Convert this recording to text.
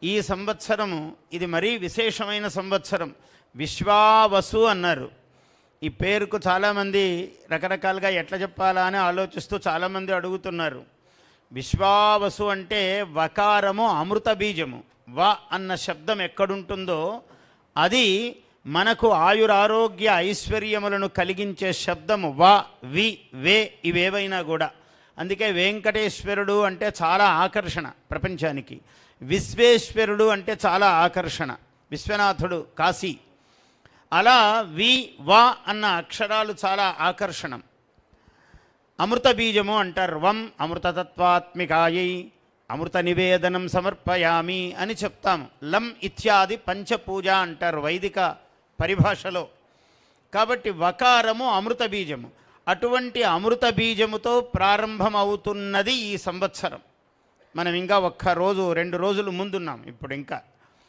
ఈ సంవత్సరము ఇది మరీ విశేషమైన సంవత్సరం. విశ్వావసు అన్నారు. ఈ పేరుకు చాలామంది రకరకాలుగా ఎట్లా చెప్పాలా అని ఆలోచిస్తూ చాలామంది అడుగుతున్నారు. విశ్వావసు అంటే వకారము అమృత బీజము. వ అన్న శబ్దం ఎక్కడుంటుందో అది మనకు ఆయురారోగ్య ఐశ్వర్యములను కలిగించే శబ్దము. వ, వి, వే ఇవేవైనా కూడా. అందుకే వెంకటేశ్వరుడు అంటే చాలా ఆకర్షణ ప్రపంచానికి. విశ్వేశ్వరుడు అంటే చాలా ఆకర్షణ, విశ్వనాథుడు కాశీ. అలా వి, వ అన్న అక్షరాలు చాలా ఆకర్షణం. అమృత బీజము అంటారు. వం అమృతతత్వాత్మికాయై అమృత నివేదనం సమర్పయామి అని చెప్తాము. లం ఇత్యాది పంచపూజ అంటారు వైదిక పరిభాషలో. కాబట్టి వకారము అమృత బీజము. అటువంటి అమృత బీజముతో ప్రారంభమవుతున్నది ఈ సంవత్సరం. మనం ఇంకా 1 రోజు 2 రోజులు ముందున్నాం ఇప్పుడు. ఇంకా